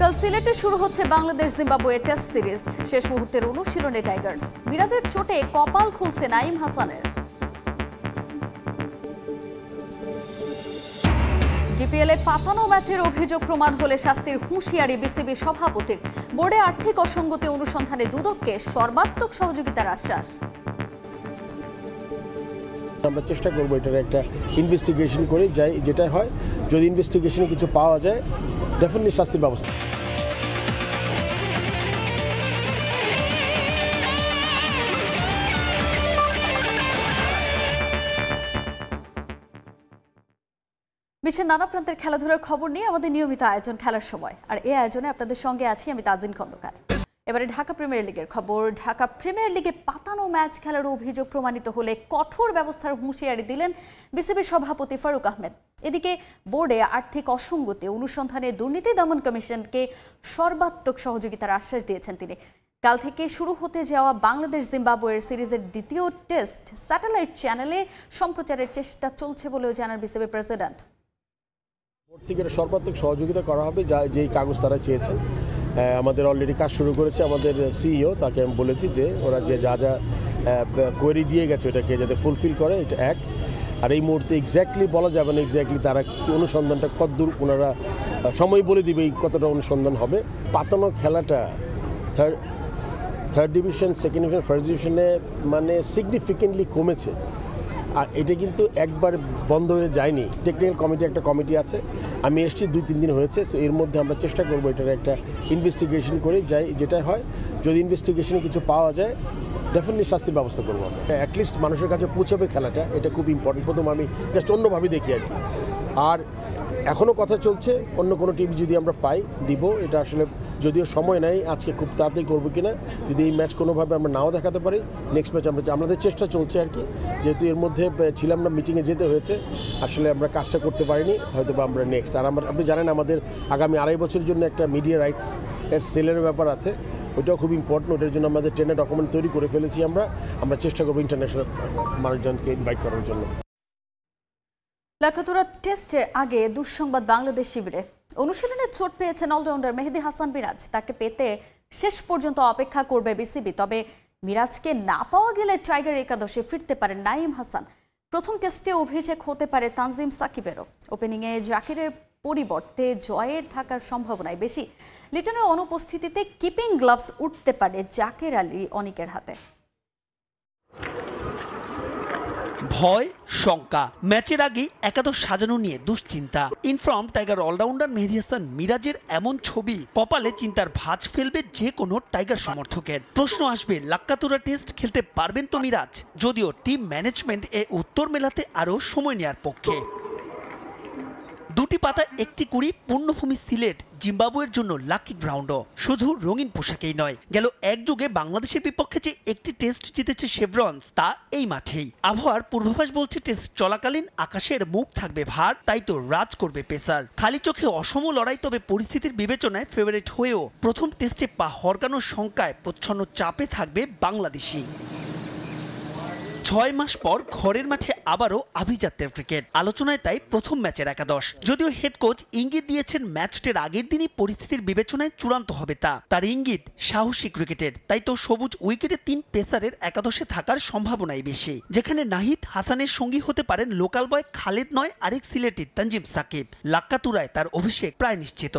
কাল সিলেটে শুরু হচ্ছে বাংলাদেশ জিম্বাবুয়ে টেস্ট সিরিজ। শেষ মুহূর্তের অনুশীলনে টাইগার্স। মিরাজের চোটে কপাল খুলছে নাঈম হাসানের। ডিপিএলে পাতানো ম্যাচের অভিযোগ প্রমাণ হলে শাস্তির হুঁশিয়ারি বিসিবি সভাপতির। বোর্ডে আর্থিক অসঙ্গতি অনুসন্ধানে দুদককে সর্বাত্মক সহযোগিতার আশ্বাস। আমরা চেষ্টা করবো এটার একটা ইনভেস্টিগেশন করে যাই, যেটা হয় যদি ইনভেস্টিগেশনে কিছু পাওয়া যায় ডেফিনেটলি শাস্তির ব্যবস্থা। বিশ্বের নানা প্রান্তের খেলাধুলার খবর নিয়ে আমাদের নিয়মিত আয়োজন খেলার সময়, আর এই আয়োজনে আপনাদের সঙ্গে আছি আমি তাজিন খন্দকার। এবারে ঢাকা প্রিমিয়ার লিগের খবর। ঢাকা প্রিমিয়ার লিগে পাতানো ম্যাচ খেলার অভিযোগ প্রমাণিত হলে কঠোর ব্যবস্থার হুঁশিয়ারি দিলেন বিসিবির সভাপতি ফারুক আহমেদ। এদিকে বোর্ডে আর্থিক অসঙ্গতি অনুসন্ধানে দুর্নীতি দমন কমিশনকে সর্বাত্মক সহযোগিতার আশ্বাস দিয়েছেন তিনি। কাল থেকে শুরু হতে যাওয়া বাংলাদেশ জিম্বাবুয়ের সিরিজের দ্বিতীয় টেস্ট স্যাটেলাইট চ্যানেলে সম্প্রচারের চেষ্টা চলছে বলেও জানান বিসিবি প্রেসিডেন্ট। বোর্ড থেকে সর্বাত্মক সহযোগিতা করা হবে, যেই কাগজ তারা চেয়েছেন। আমাদের অলরেডি কাজ শুরু করেছে আমাদের সিইও, তাকে আমি বলেছি যে ওরা যে যা যা কোয়েরি দিয়ে গেছে ওটাকে যাতে ফুলফিল করে, এটা এক। আর এই মুহূর্তে এক্স্যাক্টলি বলা যাবে না এক্স্যাক্টলি তারা কি অনুসন্ধানটা কতদূর, ওনারা সময় বলে দিবে এই কতটা অনুসন্ধান হবে। পাতানো খেলাটা third division, second division, first ডিভিশনে মানে সিগনিফিকেন্টলি কমেছে। আর এটা কিন্তু একবার বন্ধ হয়ে যায়নি। টেকনিক্যাল কমিটি একটা কমিটি আছে, আমি এসেছি 2-3 দিন হয়েছে। তো এর মধ্যে আমরা চেষ্টা করবো এটার একটা ইনভেস্টিগেশন করে যাই, যেটা হয় যদি ইনভেস্টিগেশনে কিছু পাওয়া যায় ডেফিনেটলি শাস্তির ব্যবস্থা করবো আমরা। অ্যাটলিস্ট মানুষের কাছে পৌঁছাবে খেলাটা, এটা খুব ইম্পর্টেন্ট। প্রথম আমি জাস্ট অন্যভাবে দেখি আর কি। আর এখনও কথা চলছে, অন্য কোনো টিম যদি আমরা পাই দিব। এটা আসলে যদিও সময় নেই আজকে খুব তাড়াতাড়ি করবো কিনা, যদি এই ম্যাচ কোনোভাবে আমরা নাও দেখাতে পারি নেক্সট ম্যাচ আমাদের চেষ্টা চলছে আর কি। যেহেতু এর মধ্যে ছিলাম না, মিটিংয়ে যেতে হয়েছে, আসলে আমরা কাজটা করতে পারিনি, হয়তো বা আমরা নেক্সট। আর আপনি জানেন আমাদের আগামী 2.5 বছরের জন্য একটা মিডিয়া রাইটস এর সেলের ব্যাপার আছে, ওইটাও খুব ইম্পর্টেন্ট। ওটার জন্য আমাদের টেনে ডকুমেন্ট তৈরি করে ফেলেছি। আমরা চেষ্টা করবো ইন্টারন্যাশনাল মানুষজনকে ইনভাইট করার জন্য। লাখাতুরা টেস্টের আগে দুঃসংবাদ বাংলাদেশ শিবিরে। অনুশীলনে চোট পেয়েছেন অলরাউন্ডার মেহেদী হাসান মিরাজ। তাকে পেতে শেষ পর্যন্ত অপেক্ষা করবে বিসিবি। তবে মিরাজকে না পাওয়া গেলে টাইগার একাদশে ফিরতে পারেন নাঈম হাসান। প্রথম টেস্টে অভিষেক হতে পারে তানজিম সাকিবেরও। ওপেনিংয়ে জাকিরের পরিবর্তে জয়ের থাকার সম্ভাবনাই বেশি। লিটনের অনুপস্থিতিতে কিপিং গ্লাভস উঠতে পারে জাকির আলী অনিকের হাতে। ভয়, শঙ্কা, ম্যাচের আগে একাদশ সাজানো নিয়ে দুশ্চিন্তা। ইনফর্ম টাইগার অলরাউন্ডার মেহেদী হাসান মিরাজের এমন ছবি কপালে চিন্তার ভাঁজ ফেলবে যে কোনো টাইগার সমর্থকের। প্রশ্ন আসবে, লাক্কাতুরা টেস্ট খেলতে পারবেন তো মিরাজ? যদিও টিম ম্যানেজমেন্ট এ উত্তর মেলাতে আরও সময় নেওয়ার পক্ষে। 2টি পাতা 1টি কুড়ি, পূর্ণভূমি সিলেট জিম্বাবুয়ের জন্য লাকি গ্রাউন্ডও। শুধু রঙিন পোশাকেই নয়, গেল এক যুগে বাংলাদেশের বিপক্ষে যে একটি টেস্ট জিতেছে শেভরন্স, তা এই মাঠেই। আবহাওয়ার পূর্বাভাস বলছে টেস্ট চলাকালীন আকাশের মুখ থাকবে ভার, তাই তো রাজ করবে পেসার। খালি চোখে অসম লড়াই, তবে পরিস্থিতির বিবেচনায় ফেভারিট হয়েও প্রথম টেস্টে পা হরকানোর শঙ্কায় প্রচ্ছন্ন চাপে থাকবে বাংলাদেশি। 6 মাস পর ঘরের মাঠে আবারও আভিজাত্যের ক্রিকেট আলোচনায়, তাই প্রথম ম্যাচের একাদশ। যদিও হেড কোচ ইঙ্গিত দিয়েছেন ম্যাচটির আগের দিনই পরিস্থিতির বিবেচনায় চূড়ান্ত হবে তা। তার ইঙ্গিত সাহসী ক্রিকেটের, তাই তো সবুজ উইকেটে 3 পেসারের একাদশে থাকার সম্ভাবনাই বেশি। যেখানে নাহিদ হাসানের সঙ্গী হতে পারেন লোকাল বয় খালেদ, নয় আরেক সিলেটি তানজিম সাকিব। লাক্কাতুরায় তার অভিষেক প্রায় নিশ্চিত।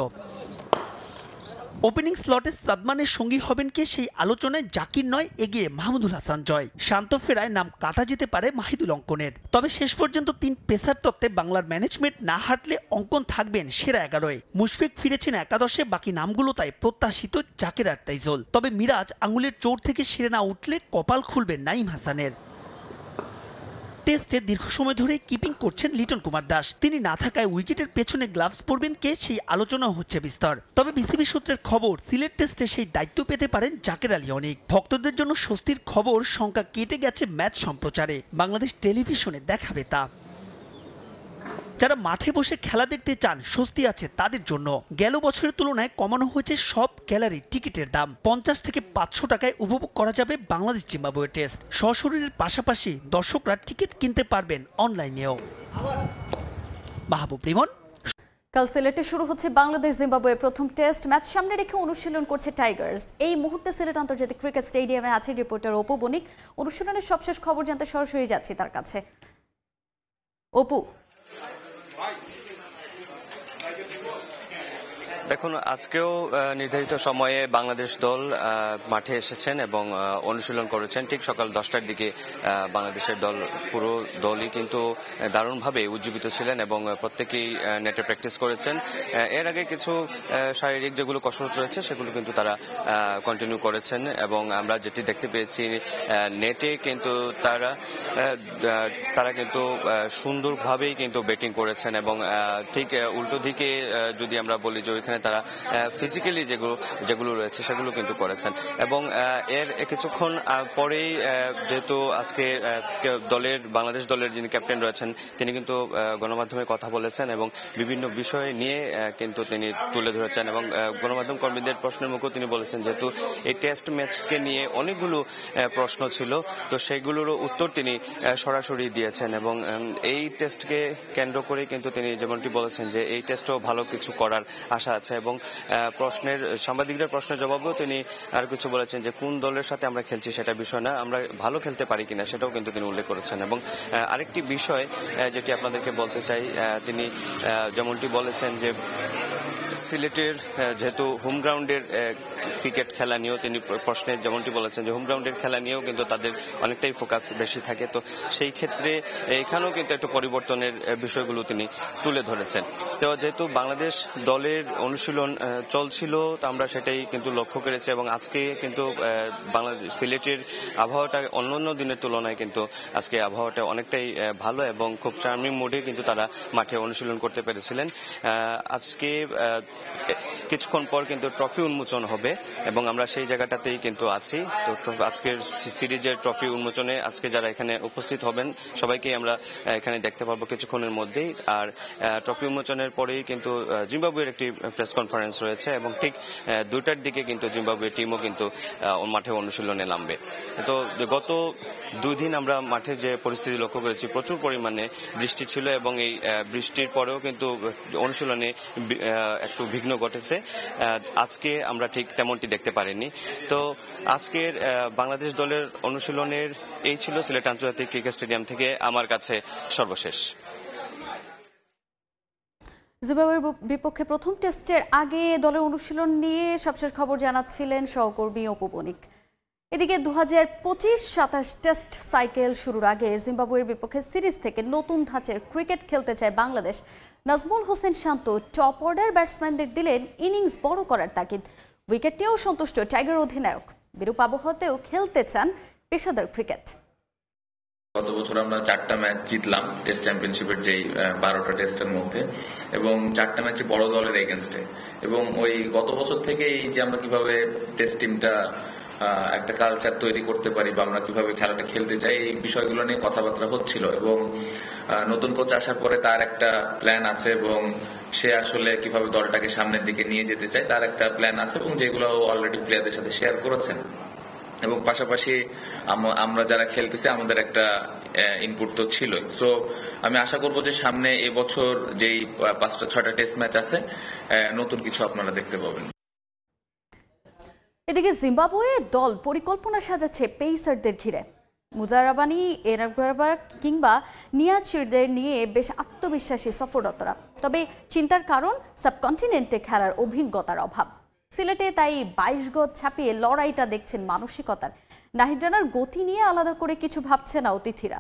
ওপেনিং স্লটে সাদমানের সঙ্গী হবেন কে, সেই আলোচনায় জাকির নয় এগিয়ে মাহমুদুল হাসান জয়। শান্ত ফেরায় নাম কাটা যেতে পারে মাহিদুল অঙ্কনের। তবে শেষ পর্যন্ত 3 পেসার তত্ত্বে বাংলার ম্যানেজমেন্ট না হাঁটলে অঙ্কন থাকবেন সেরা 11-এ। মুশফিক ফিরেছেন একাদশে, বাকি নামগুলো তাই প্রত্যাশিত জাকির আর তাইজুল। তবে মিরাজ আঙুলের চোট থেকে সেরে না উঠলে কপাল খুলবে নাঈম হাসানের। টেস্টে দীর্ঘ সময় ধরে কিপিং করছেন লিটন কুমার দাস। তিনি না থাকায় উইকেটের পেছনে গ্লাভস পরবেন কে, সেই আলোচনা হচ্ছে বিস্তর। তবে বিসিবি সূত্রের খবর, সিলেট টেস্টে সেই দায়িত্ব পেতে পারেন জাকির আলী অনিক। ভক্তদের জন্য স্বস্তির খবর, শঙ্কা কেটে গেছে ম্যাচ সম্প্রচারে। বাংলাদেশ টেলিভিশনে দেখাবে তা। যারা মাঠে বসে খেলা দেখতে চান, স্বস্তি আছে তাদের জন্য। গেল বছরের তুলনায় কমানো হয়েছে সব গ্যালারি টিকিটের দাম। 50 থেকে 500 টাকায় উপভোগ করা যাবে বাংলাদেশ জিম্বাবুয়ে টেস্ট। সশরীরের পাশাপাশি দর্শকরা টিকিট কিনতে পারবেন অনলাইনেও। মাহবুব রিমন। কাল সিলেটে শুরু হচ্ছে বাংলাদেশ জিম্বাবুয়ে প্রথম টেস্ট ম্যাচ সামনে রেখে অনুশীলন করছে টাইগার্স। এই মুহূর্তে সিলেট আন্তর্জাতিক ক্রিকেট স্টেডিয়ামে আছে রিপোর্টার অপু বণিক। অনুশীলনের সবশেষ খবর জানতে সরাসরি যাচ্ছি তার কাছে। অপু, দেখুন, আজকেও নির্ধারিত সময়ে বাংলাদেশ দল মাঠে এসেছেন এবং অনুশীলন করেছেন। ঠিক সকাল 10টার দিকে বাংলাদেশের দল পুরো দলই কিন্তু দারুণভাবে উজ্জীবিত ছিলেন এবং প্রত্যেকেই নেটে প্র্যাকটিস করেছেন। এর আগে কিছু শারীরিক যেগুলো কসরত রয়েছে সেগুলো কিন্তু তারা কন্টিনিউ করেছেন এবং আমরা যেটি দেখতে পেয়েছি নেটে কিন্তু তারা কিন্তু সুন্দরভাবেই কিন্তু ব্যাটিং করেছেন এবং ঠিক উল্টো দিকে যদি আমরা বলি যে ওইখানে তারা ফিজিক্যালি যেগুলো রয়েছে সেগুলো কিন্তু করেছেন এবং এর কিছুক্ষণ পরেই যেহেতু আজকে বাংলাদেশ দলের যিনি ক্যাপ্টেন রয়েছেন তিনি কিন্তু গণমাধ্যমে কথা বলেছেন এবং বিভিন্ন বিষয় নিয়ে কিন্তু তিনি তুলে ধরেছেন এবং গণমাধ্যম কর্মীদের প্রশ্নের মুখেও তিনি বলেছেন যেহেতু এই টেস্ট ম্যাচকে নিয়ে অনেকগুলো প্রশ্ন ছিল, তো সেগুলোরও উত্তর তিনি সরাসরি দিয়েছেন এবং এই টেস্টকে কেন্দ্র করে কিন্তু তিনি যেমনটি বলেছেন যে এই টেস্টও ভালো কিছু করার আশা আছে এবং সাংবাদিকদের প্রশ্নের জবাবেও তিনি আর কিছু বলেছেন যে কোন দলের সাথে আমরা খেলছি সেটা বিষয় না, আমরা ভালো খেলতে পারি কিনা সেটাও কিন্তু তিনি উল্লেখ করেছেন এবং আরেকটি বিষয় যেটি আপনাদেরকে বলতে চাই, তিনি যেমনটি বলেছেন যে সিলেটের যেহেতু হোম গ্রাউন্ডের ক্রিকেট খেলা নিয়েও তিনি প্রশ্নে যেমনটি বলেছেন যে হোম গ্রাউন্ডের খেলা নিয়েও কিন্তু তাদের অনেকটাই ফোকাস বেশি থাকে, তো সেই ক্ষেত্রে এখানেও কিন্তু একটু পরিবর্তনের বিষয়গুলো তিনি তুলে ধরেছেন। তো যেহেতু বাংলাদেশ দলের অনুশীলন চলছিল তো আমরা সেটাই কিন্তু লক্ষ্য করেছি এবং আজকে কিন্তু বাংলাদেশ সিলেটের আবহাওয়াটা অন্যান্য দিনের তুলনায় কিন্তু আজকে আবহাওয়াটা অনেকটাই ভালো এবং খুব চার্মিং মোডে কিন্তু তারা মাঠে অনুশীলন করতে পেরেছিলেন। আজকে কিছুক্ষণ পর কিন্তু ট্রফি উন্মোচন হবে এবং আমরা সেই জায়গাটাতেই কিন্তু আছি। তো আজকের সিরিজের ট্রফি উন্মোচনে আজকে যারা এখানে উপস্থিত হবেন সবাইকেই আমরা এখানে দেখতে পারবো কিছুক্ষণের মধ্যেই। আর ট্রফি উন্মোচনের পরেই কিন্তু জিম্বাবুয়ের একটি প্রেস কনফারেন্স রয়েছে এবং ঠিক 2টার দিকে কিন্তু জিম্বাবুয়ের টিমও কিন্তু মাঠে অনুশীলনে নামবে। তো গত 2 দিন আমরা মাঠে যে পরিস্থিতি লক্ষ্য করেছি প্রচুর পরিমাণে বৃষ্টি ছিল এবং এই বৃষ্টির পরেও কিন্তু অনুশীলনে একটু বিঘ্ন ঘটেছে। আজকে আমরা ঠিক তেমনটি দেখতে পারিনি। তো আজকের বাংলাদেশ দলের অনুশীলনের এই ছিল সিলেট আন্তর্জাতিক ক্রিকেট স্টেডিয়াম থেকে আমার কাছে সর্বশেষ। জিম্বাবুয়ের বিপক্ষে প্রথম টেস্টের আগে দলের অনুশীলন নিয়ে সবশেষ খবর জানাচ্ছিলেন সহকর্মী অপু বণিক। এদিকে 2025-27 টেস্ট সাইকেল শুরুর আগে জিম্বাবুয়ের বিপক্ষে সিরিজ থেকে নতুন ধাঁচের ক্রিকেট খেলতে চায় বাংলাদেশ। নাজমুল হোসেন শান্ত টপ অর্ডার ব্যাটসম্যানদের দিলেন ইনিংস বড় করার তাগিদ। উইকেট নিয়েও সন্তুষ্ট টাইগার অধিনায়ক। বিরূপ আবহাওয়াতেও খেলতে চান পেশাদার ক্রিকেট। গত বছর আমরা 4টা ম্যাচ জিতলাম টেস্ট চ্যাম্পিয়নশিপের যেই 12টা টেস্টের মধ্যে এবং 4টা ম্যাচে বড় দলের এগেনস্টে এবং ওই গত বছর থেকেই যে আমরা কিভাবে টেস্ট টিমটা একটা কালচার তৈরি করতে পারি বা আমরা কিভাবে খেলাটা খেলতে চাই এই বিষয়গুলো নিয়ে কথাবার্তা হচ্ছিল এবং নতুন কোচ আসার পরে তার একটা প্ল্যান আছে এবং সে আসলে কিভাবে দলটাকে সামনের দিকে নিয়ে যেতে চায় তার একটা প্ল্যান আছে এবং যেগুলো অলরেডি প্লেয়ারদের সাথে শেয়ার করেছেন এবং পাশাপাশি আমরা যারা খেলতেছি আমাদের একটা ইনপুট তো ছিলই। সো আমি আশা করবো যে সামনে এবছর যেই 5টা-6টা টেস্ট ম্যাচ আছে নতুন কিছু আপনারা দেখতে পাবেন। এদিকে জিম্বাবুয়ে দল পরিকল্পনা সাজাচ্ছে পেসারদের ঘিরে। মুজারাবানি, এরাগুয়ারবা কিংবা নিয়াচিরদের নিয়ে বেশ আত্মবিশ্বাসী সফররতরা। তবে চিন্তার কারণ সাবকন্টিনেন্টে খেলার অভিজ্ঞতার অভাব। সিলেটে তাই 22 গজ ছাপিয়ে লড়াইটা দেখছেন মানসিকতার। নাহিদ রানার গতি নিয়ে আলাদা করে কিছু ভাবছে না অতিথিরা।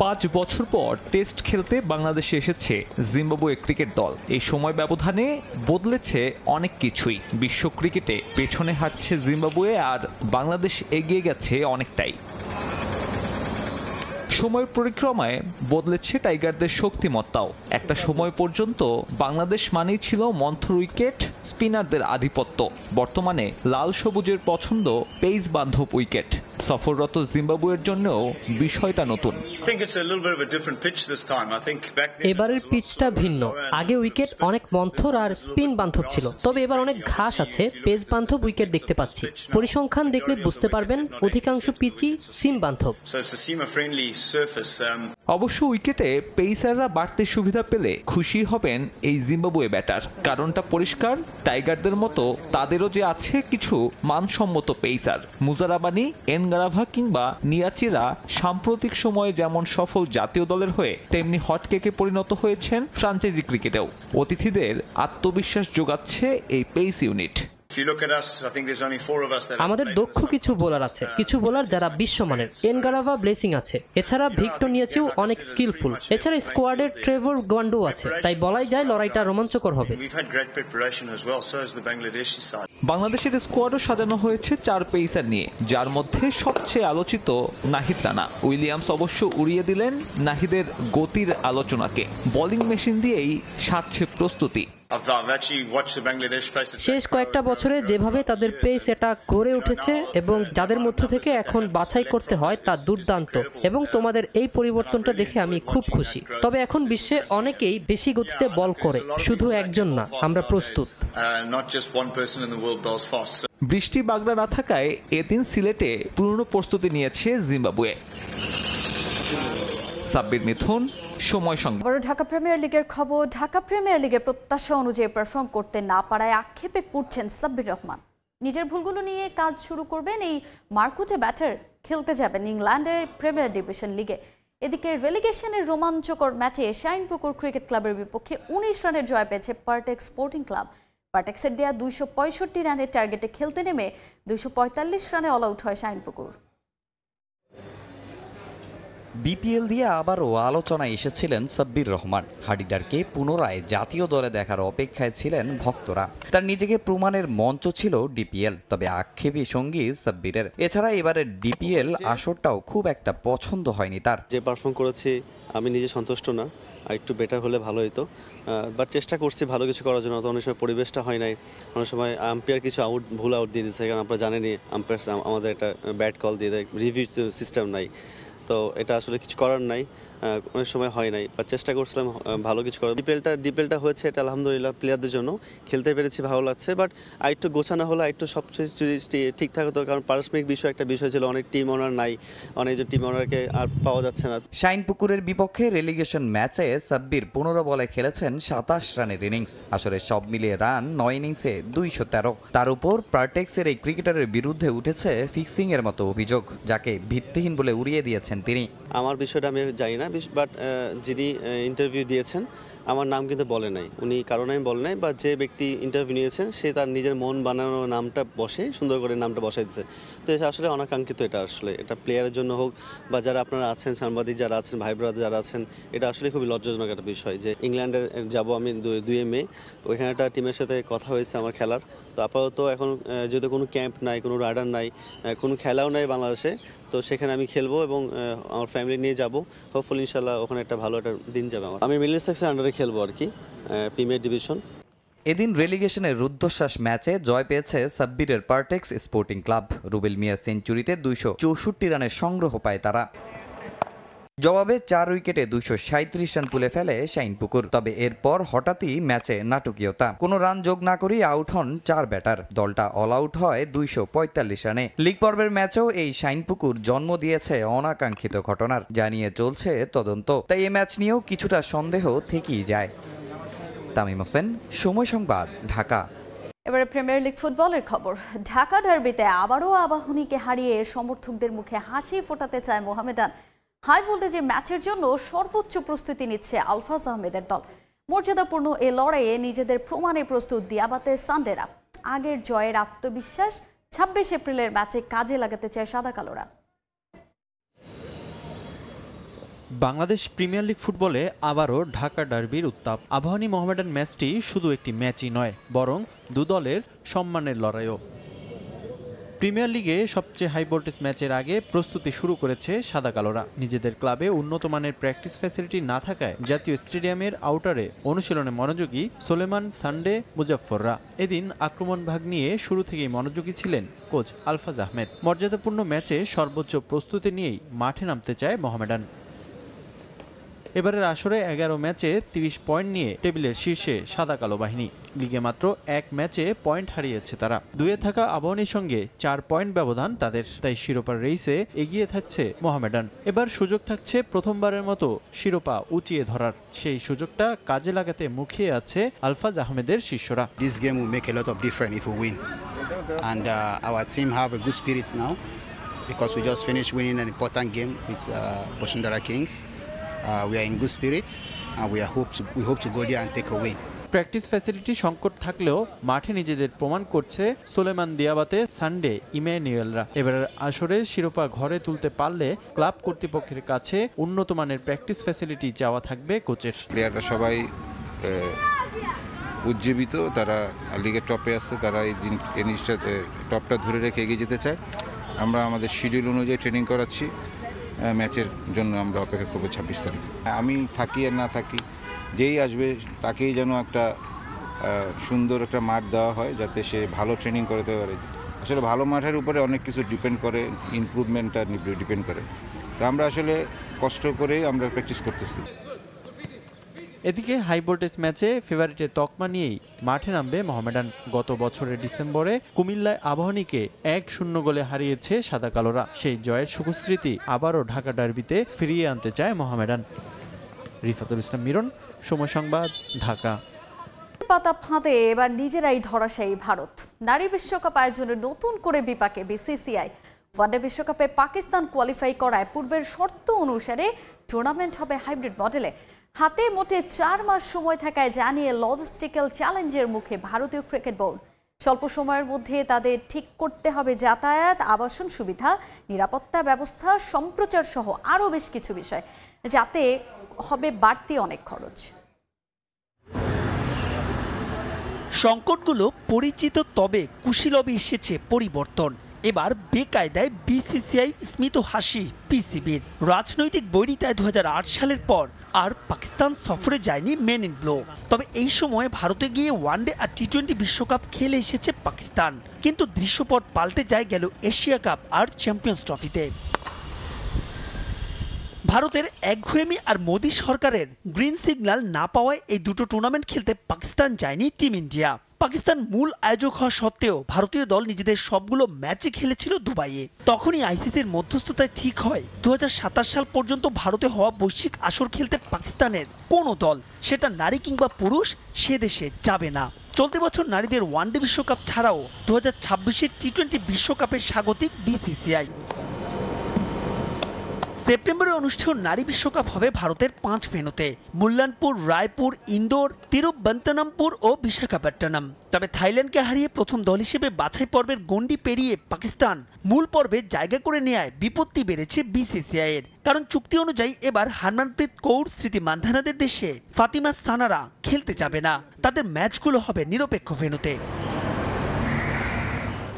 5 বছর পর টেস্ট খেলতে বাংলাদেশে এসেছে জিম্বাবুয়ে ক্রিকেট দল। এই সময় ব্যবধানে বদলেছে অনেক কিছুই। বিশ্ব ক্রিকেটে পেছনে হাঁটছে জিম্বাবুয়ে আর বাংলাদেশ এগিয়ে গেছে অনেকটাই। সময়ের পরিক্রমায় বদলেছে টাইগারদের শক্তিমত্তাও। একটা সময় পর্যন্ত বাংলাদেশ মানেই ছিল মন্থর উইকেট, স্পিনারদের আধিপত্য। বর্তমানে লাল সবুজের পছন্দ পেস বান্ধব উইকেট। সফররত জিম্বাবুয়ের জন্যও বিষয়টা নতুন। এবারের পিচটা ভিন্ন। আগে উইকেট অনেক মন্থর আর স্পিন বান্ধব ছিল, তবে এবার অনেক ঘাস আছে, পেস বান্ধব উইকেট দেখতে পাচ্ছি। পরিসংখ্যান দেখলে বুঝতে পারবেন অধিকাংশ পিচই সিম বান্ধব। অবশ্য উইকেটে পেসাররা বাড়তি সুবিধা পেলে খুশি হবেন এই জিম্বাবুয়ে ব্যাটার। কারণটা পরিষ্কার, টাইগারদের মতো তাদেরও যে আছে কিছু মানসম্মত পেসার। মুজারাবানি, এনগারাভা কিংবা নিয়াচিরা সাম্প্রতিক সময়ে যেমন সফল জাতীয় দলের হয়ে তেমনি হটকেকে পরিণত হয়েছেন ফ্রাঞ্চাইজি ক্রিকেটেও। অতিথিদের আত্মবিশ্বাস যোগাচ্ছে এই পেস ইউনিট। আমাদের দক্ষ কিছু বোলার আছে, কিছু বোলার যারা বিশ্বমানের। এনগারাভা ব্লেসিং আছে, এছাড়া ভিক্টর নিয়েছেও অনেক স্কিলফুল। এছাড়া স্কোয়াডের ট্রেভর গোয়ান্ডো আছে, তাই বলাই যায় লড়াইটা রোমাঞ্চকর হবে। বাংলাদেশের স্কোয়াডও সাজানো হয়েছে 4 পেসার নিয়ে, যার মধ্যে সবচেয়ে আলোচিত নাহিদ রানা। উইলিয়ামস অবশ্য উড়িয়ে দিলেন নাহিদের গতির আলোচনাকে। বোলিং মেশিন দিয়েই সাজছে প্রস্তুতি। শেষ কয়েকটা বছরে যেভাবে তাদের পেস এটা গড়ে উঠেছে এবং যাদের মধ্য থেকে এখন বাছাই করতে হয় তা দুর্দান্ত, এবং তোমাদের এই পরিবর্তনটা দেখে আমি খুব খুশি। তবে এখন বিশ্বে অনেকেই বেশি গতিতে বল করে, শুধু একজন না। আমরা প্রস্তুত। বৃষ্টি বাগড়া না থাকায় এদিন সিলেটে পূর্ণ প্রস্তুতি নিয়েছে জিম্বাবুয়ে। সাব্বির মিথুন, সময় সংবাদ। বড় ঢাকা প্রিমিয়ার লিগের খবর। ঢাকা প্রিমিয়ার লিগে প্রত্যাশা অনুযায়ী পারফর্ম করতে না পারায় আক্ষেপে পড়ছেন সাব্বির রহমান। নিজের ভুলগুলো নিয়ে কাজ শুরু করবেন এই মারকুটে ব্যাটার। খেলতে যাবেন ইংল্যান্ডের প্রিমিয়ার ডিভিশন লিগে। এদিকে রেলিগেশনের রোমাঞ্চকর ম্যাচে শাইনপুকুর ক্রিকেট ক্লাবের বিপক্ষে 19 রানের জয় পেয়েছে পার্টেক্স স্পোর্টিং ক্লাব। পার্টেক্সের দেয়া 265 রানের টার্গেটে খেলতে নেমে 245 রানে অল আউট হয় শাইনপুকুর। বিপিএল দিয়ে আবারও আলোচনায় এসেছিলেন সাব্বির রহমান। হাডিডারকে পুনরায় জাতীয় দলে দেখার অপেক্ষায় ছিলেন ভক্তরা। তার নিজেকে প্রমাণের মঞ্চ ছিল ডিপিএল, তবে আক্ষেপী সঙ্গী সাব্বিরের। এছাড়া এবারের ডিপিএল আসরটাও খুব একটা পছন্দ হয়নি তার। যে পারফর্ম করেছি আমি নিজে সন্তুষ্ট না, আর একটু বেটার হলে ভালো হতো। বাট চেষ্টা করছি ভালো কিছু করার জন্য। তো অনেক সময় পরিবেশটা হয় নাই, অনেক সময় আম্পায়ার কিছু ভুল আউট দিয়ে দিচ্ছে, কারণ আপনারা জানেনই আম্পায়ার আমাদের একটা ব্যাড কল দিয়ে দেয়, রিভিউ সিস্টেম নাই। তো এটা আসলে কিছু করার নাই, অনেক সময় হয় নাই। বা চেষ্টা করছিলাম ভালো কিছু করার। ডিপিএলটা হয়েছে, এটা আলহামদুলিল্লাহ প্লেয়ারদের জন্য খেলতে পেরেছি, ভালো লাগছে। বাট আরেকটু গোছানো হলো, আরেকটু সব ঠিকঠাক হতো, কারণ পারস্পরিক একটা বিষয় ছিল। অনেক টিম ওনার নাই, অনেকজন টিম ওনারকে আর পাওয়া যাচ্ছে না। শাইনপুকুরের বিপক্ষে রেলিগেশন ম্যাচে সাব্বির 15 বলে খেলেছেন 27 রানের ইনিংস। আসলে সব মিলিয়ে রান 9 ইনিংসে 213। তার উপর পার্টেক্সের এই ক্রিকেটারের বিরুদ্ধে উঠেছে ফিক্সিং এর মতো অভিযোগ, যাকে ভিত্তিহীন বলে উড়িয়ে দিয়েছেন তিনি। আমার বিষয়টা আমি জানি না, বাট যিনি ইন্টারভিউ দিয়েছেন আমার নাম কিন্তু বলে নাই, উনি কারণ আমি বলে নাই, বা যে ব্যক্তি ইন্টারভিউ নিয়েছেন সে তার নিজের মন বানানো নামটা বসে সুন্দর করে নামটা বসাই দিচ্ছে। তো এটা আসলে অনাকাঙ্ক্ষিত। এটা আসলে এটা প্লেয়ারের জন্য হোক বা যারা আপনারা আছেন, সাংবাদিক যারা আছেন, ভাই ব্রাদার যারা আছেন, এটা আসলে খুবই লজ্জাজনক একটা বিষয়। যে ইংল্যান্ডে যাব আমি 2 মে, ওইখানে একটা টিমের সাথে কথা হয়েছে আমার খেলার। তো আপাতত এখন যেহেতু কোনো ক্যাম্প নাই, কোনো রাইডার নাই, কোনো খেলাও নাই বাংলাদেশে, তো সেখানে আমি খেলবো এবং আমার ফ্যামিলি নিয়ে যাব। হোপফুলি ইনশাল্লাহ ওখানে একটা ভালো একটা দিন যাবে আমার। আমি মিডলসেক্সের আন্ডারে খেলবো আর কি, প্রিমিয়ার ডিভিশন। এদিন রেলিগেশনের রুদ্ধশ্বাস ম্যাচে জয় পেয়েছে সাব্বিরের পার্টেক্স স্পোর্টিং ক্লাব। রুবেল মিয়া সেঞ্চুরিতে 264 রানের সংগ্রহ পায় তারা। জবাবে 4 উইকেটে 237 রান তুলে ফেলে শাইনপুকুর। তবে এরপর হঠাৎই ম্যাচে নাটকীয়তা। কোনো রান যোগ না করেই আউট হন 4 ব্যাটার। দলটা অল আউট হয় 245 রানে। লিগ পর্বের ম্যাচেও এই শাইনপুকুর জন্ম দিয়েছে অনাকাঙ্ক্ষিত ঘটনার, জানিয়ে চলছে তদন্ত। তাই এই ম্যাচ নিয়েও কিছুটা সন্দেহ থেকেই যায়। তামিম হোসেন, সময় সংবাদ, ঢাকা। এবারে প্রিমিয়ার লিগ ফুটবলের খবর। ঢাকা ডার্বিতে আবারও আবাহনীকে হারিয়ে সমর্থকদের মুখে হাসি ফোটাতে চায় মোহামেডান। হাই ভোল্টেজে ম্যাচের জন্য সর্বোচ্চ প্রস্তুতি নিচ্ছে আলফাজ আহমেদের দল। মর্যাদাপূর্ণ এ লড়াইয়ে নিজেদের প্রমাণে প্রস্তুত দিয়াবাতের সান্ডেরা। আগের জয়ের আত্মবিশ্বাস 26 এপ্রিলের ম্যাচে কাজে লাগাতে চায় সাদা কালোরা। বাংলাদেশ প্রিমিয়ার লিগ ফুটবলে আবারও ঢাকা ডার্বির উত্তাপ। আবাহনী মোহামেডান ম্যাচটি শুধু একটি ম্যাচই নয়, বরং দু দলের সম্মানের লড়াইও। প্রিমিয়ার লিগে সবচেয়ে হাই ভোল্টেজ ম্যাচের আগে প্রস্তুতি শুরু করেছে সাদা কালোরা। নিজেদের ক্লাবে উন্নত মানের প্র্যাকটিস ফ্যাসিলিটি না থাকায় জাতীয় স্টেডিয়ামের আউটারে অনুশীলনে মনোযোগী সোলেমান, সানডে, মুজাফফররা। এদিন আক্রমণ ভাগ নিয়ে শুরু থেকেই মনোযোগী ছিলেন কোচ আলফাজ আহমেদ। মর্যাদাপূর্ণ ম্যাচে সর্বোচ্চ প্রস্তুতি নিয়েই মাঠে নামতে চায় মোহামেডান। এবারের আসরে 11 ম্যাচে 30 পয়েন্ট নিয়ে টেবিলের শীর্ষে সাদা কালো বাহিনী। লিগে মাত্র এক ম্যাচে পয়েন্ট হারিয়েছে তারা। দুয়ে থাকা আবাহনীর সঙ্গে 4 পয়েন্ট ব্যবধান তাদের, তাই শিরোপার রেইসে এগিয়ে থাকছে মোহামেডান। এবার সুযোগ থাকছে প্রথমবারের মতো শিরোপা উঁচিয়ে ধরার। সেই সুযোগটা কাজে লাগাতে মুখিয়ে আছে আলফাজ আহমেদের শিষ্যরা। This game will make a lot of difference if we win, and our team have a good spirit now because we just finished winning an important game with Bashundara Kings. We are in good spirits and we hope to go there and take a win. Practice facility সংকট থাকলেও মাঠে নিজেদের প্রমাণ করছে Soleman Diabate, Sunday, ইম্যানুয়েলরা। এবারের আসরে শিরোপা ঘরে তুলতে পারলে ক্লাব কর্তৃপক্ষের কাছে উন্নত মানের প্র্যাকটিস ফ্যাসিলিটি চাওয়া থাকবে কোচের। প্লেয়াররা সবাই উজ্জীবিত, তারা লিগের টপে আছে, তারা এই জিনিসটা টপটা ধরে রেখে এগিয়ে যেতে চায়। আমরা আমাদের শিডিউল অনুযায়ী ট্রেনিং করাচ্ছি। ম্যাচের জন্য আমরা অপেক্ষা করবো 26 তারিখ। আমি থাকি আর না থাকি, যেই আসবে তাকেই যেন একটা সুন্দর একটা মাঠ দেওয়া হয়, যাতে সে ভালো ট্রেনিং করতে পারে। আসলে ভালো মাঠের উপরে অনেক কিছু ডিপেন্ড করে, ইমপ্রুভমেন্টটা ডিপেন্ড করে। তো আমরা আসলে কষ্ট করেই আমরা প্র্যাকটিস করতেছি। এদিকে হাই ভোল্টেজ ম্যাচে ফেভারিটের তকমা নিয়েই মাঠে নামবে মোহামেডান। গত বছরের ডিসেম্বরে কুমিল্লায় আবাহনীকে 1-0 গোলে হারিয়েছে সাদা কালোরা। সেই জয়ের সুখস্মৃতি আবারও ঢাকা ডার্বিতে ফিরিয়ে আনতে চায় মোহামেডান। রিফাতুল ইসলাম মিরন, সময় সংবাদ, ঢাকা। পাতা ফাঁদে এবার নিজেরাই ধরাশায়ী ভারত। নারী বিশ্বকাপ আয়োজনে নতুন করে বিপাকে বিসিসিআই। ওয়ানডে বিশ্বকাপে পাকিস্তান কোয়ালিফাই করায় পূর্বের শর্ত অনুসারে টুর্নামেন্ট হবে হাইব্রিড মডেলে। হাতে মোটে 4 মাস সময় থাকায় জানিয়ে লজিস্টিক্যাল চ্যালেঞ্জের মুখে ভারতীয় ক্রিকেট বোর্ড। স্বল্প সময়ের মধ্যে তাদের ঠিক করতে হবে যাতায়াত, আবাসন সুবিধা, নিরাপত্তা ব্যবস্থা, সম্প্রচার সহ আরও বেশ কিছু বিষয়, যাতে হবে বাড়তি অনেক খরচ। সংকটগুলো পরিচিত, তবে কুশীলবে এসেছে পরিবর্তন। এবার বেকায়দায় বিসিসিআই, স্মিত হাসি পিসিবির। রাজনৈতিক বৈরিতায় 2008 সালের পর আর পাকিস্তান সফরে যায়নি মেন ইন ব্লো। তবে এই সময়ে ভারতে গিয়ে ওয়ানডে আর টি-20 বিশ্বকাপ খেলে এসেছে পাকিস্তান। কিন্তু দৃশ্যপট পাল্টে গেল এশিয়া কাপ আর চ্যাম্পিয়ন্স ট্রফিতে। ভারতের একঘেয়েমি আর মোদী সরকারের গ্রিন সিগন্যাল না পাওয়ায় এই দুটো টুর্নামেন্ট খেলতে পাকিস্তান যায়নি টিম ইন্ডিয়া। পাকিস্তান মূল আয়োজক হওয়া সত্ত্বেও ভারতীয় দল নিজেদের সবগুলো ম্যাচে খেলেছিল দুবাইয়ে। তখনই আইসিসির মধ্যস্থতায় ঠিক হয় 2027 সাল পর্যন্ত ভারতে হওয়া বৈশ্বিক আসর খেলতে পাকিস্তানের কোনো দল, সেটা নারী কিংবা পুরুষ, সে দেশে যাবে না। চলতি বছর নারীদের ওয়ানডে বিশ্বকাপ ছাড়াও 2026-এর টি-20 বিশ্বকাপের স্বাগতিক বিসিসিআই। সেপ্টেম্বরে অনুষ্ঠেয় নারী বিশ্বকাপ হবে ভারতের 5 ভেন্যুতে: মুল্লানপুর, রায়পুর, ইন্দোর, তিরুবনন্তপুর ও বিশাখাপট্টনম। তবে থাইল্যান্ডকে হারিয়ে প্রথম দল হিসেবে বাছাই পর্বের গণ্ডি পেরিয়ে পাকিস্তান মূল পর্বে জায়গা করে নেয়ায় বিপত্তি বেড়েছে বিসিসিআই এর। কারণ চুক্তি অনুযায়ী এবার হারমানপ্রীত কৌর, স্মৃতি মান্ধানাদের দেশে ফাতিমা সানারা খেলতে যাবে না। তাদের ম্যাচগুলো হবে নিরপেক্ষ ভেন্যুতে।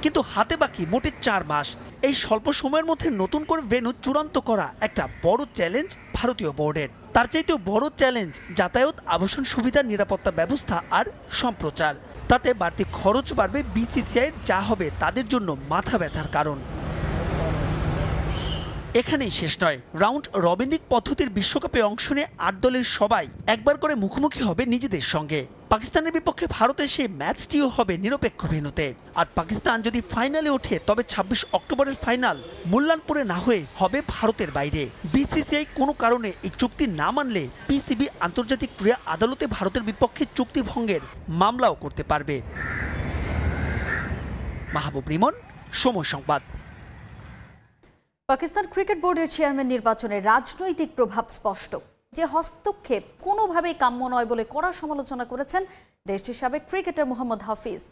কিন্তু হাতে বাকি মোটে 4 মাস। এই স্বল্প সময়ের মধ্যে নতুন করে ভেন্যু চূড়ান্ত করা একটা বড় চ্যালেঞ্জ ভারতীয় বোর্ডের। তার চাইতেও বড় চ্যালেঞ্জ যাতায়াত, আবাসন সুবিধা, নিরাপত্তা ব্যবস্থা আর সম্প্রচার। তাতে বাড়তি খরচ বাড়বে বিসিসিআই, যা হবে তাদের জন্য মাথা ব্যথার কারণ। এখানেই শেষ নয়। রাউন্ড রবিন লিগ পদ্ধতির বিশ্বকাপে অংশ নিয়ে 8 দলের সবাই একবার করে মুখোমুখি হবে নিজেদের সঙ্গে। পাকিস্তানের বিপক্ষে ভারতের সেই ম্যাচটিও হবে নিরপেক্ষ ভেন্যুতে। আর পাকিস্তান যদি ফাইনালে ওঠে, তবে 26 অক্টোবরের ফাইনাল মুল্লানপুরে না হয়ে হবে ভারতের বাইরে। বিসিসিআই কোনো কারণে এই চুক্তি না মানলে পিসিবি আন্তর্জাতিক ক্রীড়া আদালতে ভারতের বিপক্ষে চুক্তি ভঙ্গের মামলাও করতে পারবে। মাহবুব রিমন, সময় সংবাদ। পাকিস্তান ক্রিকেট বোর্ডের চেয়ারম্যান নির্বাচনে রাজনৈতিক প্রভাব স্পষ্ট। যে হস্তক্ষেপ কোনোভাবেই কাম্য নয় বলে কড়া সমালোচনা করেছেন দেশটির সাবেক ক্রিকেটার মোহাম্মদ হাফিজ।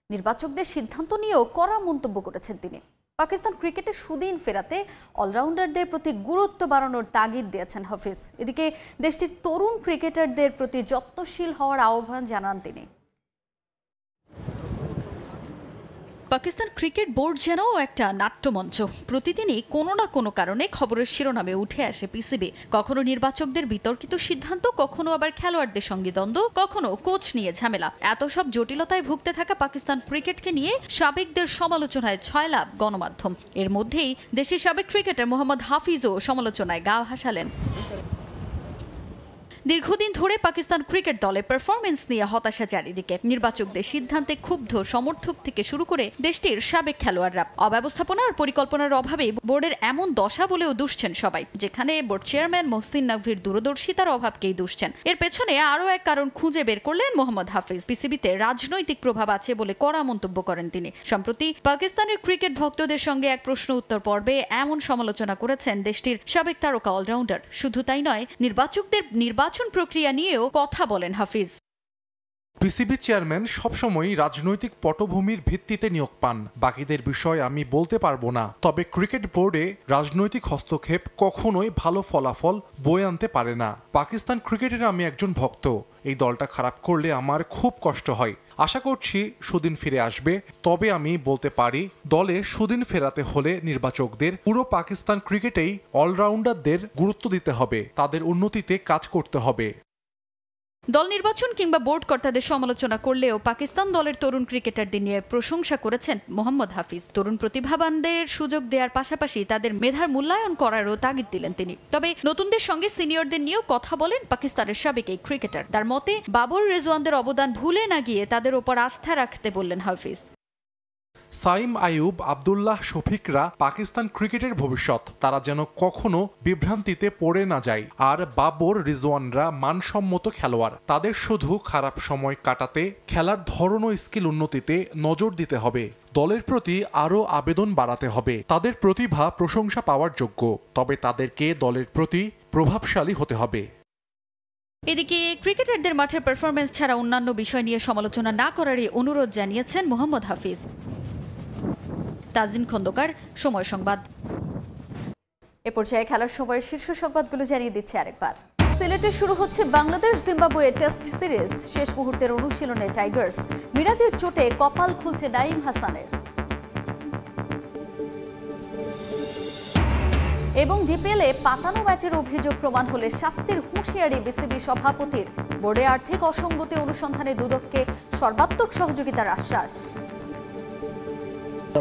নির্বাচকদের সিদ্ধান্ত নিয়েও কড়া মন্তব্য করেছেন তিনি। পাকিস্তান ক্রিকেটে সুদিন ফেরাতে অলরাউন্ডারদের প্রতি গুরুত্ব বাড়ানোর তাগিদ দিয়েছেন হাফিজ। এদিকে দেশটির তরুণ ক্রিকেটারদের প্রতি যত্নশীল হওয়ার আহ্বান জানান তিনি। পাকিস্তান ক্রিকেট বোর্ড যেন একটা নাট্যমঞ্চ। প্রতিদিনই কোনো না কোনো কারণে খবরের শিরোনামে উঠে আসে পিসিবি। কখনো নির্বাচকদের বিতর্কিত সিদ্ধান্ত, কখনো আবার খেলোয়াড়দের সঙ্গে দ্বন্দ্ব, কখনো কোচ নিয়ে ঝামেলা। এত সব জটিলতায় ভুগতে থাকা পাকিস্তান ক্রিকেটকে নিয়ে সাবেকদের সমালোচনায় ছয়লাভ গণমাধ্যম। এর মধ্যেই দেশের সাবেক ক্রিকেটার মোহাম্মদ হাফিজও সমালোচনায় গা ভাসালেন। দীর্ঘদিন ধরে পাকিস্তান ক্রিকেট দলের পারফরমেন্স নিয়ে হতাশা চারিদিকে। নির্বাচকদের সিদ্ধান্তে ক্ষুব্ধ সমর্থক থেকে শুরু করে দেশটির সাবেক খেলোয়াড়রা। অব্যবস্থাপনা আর পরিকল্পনার অভাবে বোর্ডের এমন দশা বলেও দুষছেন সবাই, যেখানে বোর্ড চেয়ারম্যান মহসিন নকভির দূরদর্শিতার অভাবকেই দুষছেন। এর পেছনে আরও এক কারণ খুঁজে বের করলেন মোহাম্মদ হাফিজ। পিসিবিতে রাজনৈতিক প্রভাব আছে বলে কড়া মন্তব্য করেন তিনি। সম্প্রতি পাকিস্তানের ক্রিকেট ভক্তদের সঙ্গে এক প্রশ্ন উত্তর পর্বে এমন সমালোচনা করেছেন দেশটির সাবেক তারকা অলরাউন্ডার। শুধু তাই নয়, নির্বাচকদের নির্বাচন প্রক্রিয়া নিয়েও কথা বলেন হাফিজ। পিসিবি চেয়ারম্যান সবসময় রাজনৈতিক পটভূমির ভিত্তিতে নিয়োগ পান। বাকিদের বিষয় আমি বলতে পারবো না, তবে ক্রিকেট বোর্ডে রাজনৈতিক হস্তক্ষেপ কখনোই ভালো ফলাফল বয়ে আনতে পারে না। পাকিস্তান ক্রিকেটের আমি একজন ভক্ত। এই দলটা খারাপ করলে আমার খুব কষ্ট হয়। আশা করছি সুদিন ফিরে আসবে। তবে আমি বলতে পারি, দলে সুদিন ফেরাতে হলে নির্বাচকদের পুরো পাকিস্তান ক্রিকেটেই অলরাউন্ডারদের গুরুত্ব দিতে হবে, তাদের উন্নতিতে কাজ করতে হবে। দল নির্বাচন কিংবা বোর্ড কর্তাদের সমালোচনা করলেও পাকিস্তান দলের তরুণ ক্রিকেটারদের নিয়ে প্রশংসা করেছেন মোহাম্মদ হাফিজ। তরুণ প্রতিভাবানদের সুযোগ দেওয়ার পাশাপাশি তাদের মেধার মূল্যায়ন করারও তাগিদ দিলেন তিনি। তবে নতুনদের সঙ্গে সিনিয়রদের নিয়েও কথা বলেন পাকিস্তানের সাবেক এই ক্রিকেটার। তার মতে, বাবর রিজওয়ানদের অবদান ভুলে না গিয়ে তাদের ওপর আস্থা রাখতে বললেন হাফিজ। সাইম আইয়ুব, আব্দুল্লাহ শফিকরা পাকিস্তান ক্রিকেটের ভবিষ্যৎ। তারা যেন কখনো বিভ্রান্তিতে পড়ে না যায়। আর বাবর রিজওয়ানরা মানসম্মত খেলোয়াড়। তাদের শুধু খারাপ সময় কাটাতে, খেলার ধরন ও স্কিল উন্নতিতে নজর দিতে হবে। দলের প্রতি আরও আবেদন বাড়াতে হবে। তাদের প্রতিভা প্রশংসা পাওয়ার যোগ্য, তবে তাদেরকে দলের প্রতি প্রভাবশালী হতে হবে। এদিকে ক্রিকেটারদের মাঠের পারফরমেন্স ছাড়া অন্যান্য বিষয় নিয়ে সমালোচনা না করারই অনুরোধ জানিয়েছেন মোহাম্মদ হাফিজ। তাজিন খন্দকার, সময় সংবাদ। এ পর্যায়ে খেলার সময়ের শীর্ষ সংবাদগুলো জানিয়ে দিচ্ছে আরেকবার। সিলেটে শুরু হচ্ছে বাংলাদেশ জিম্বাবুয়ে টেস্ট সিরিজ। শেষ মুহূর্তের অনুশীলনে টাইগার্স। মিরাজের চোটে কপাল খুলছে নাঈম হাসানের। এবং ডিপিএলে পাতানো ম্যাচের অভিযোগ প্রমাণ হলে শাস্তির হুঁশিয়ারি বিসিবি সভাপতির। বোর্ডে আর্থিক অসঙ্গতি অনুসন্ধানে দুদককে সর্বাত্মক সহযোগিতার আশ্বাস।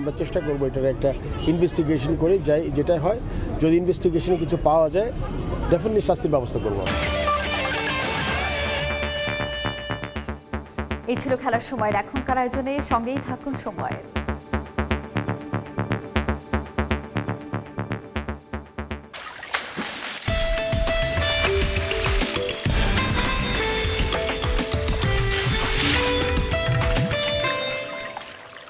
আমরা চেষ্টা করবো এটার একটা ইনভেস্টিগেশন করে যাই, যেটা হয় যদি ইনভেস্টিগেশনে কিছু পাওয়া যায় ডেফিনেটলি শাস্তির ব্যবস্থা করব। এই ছিল খেলার সময়ের এখনকার আয়োজনে। সঙ্গেই থাকুন সময়ের।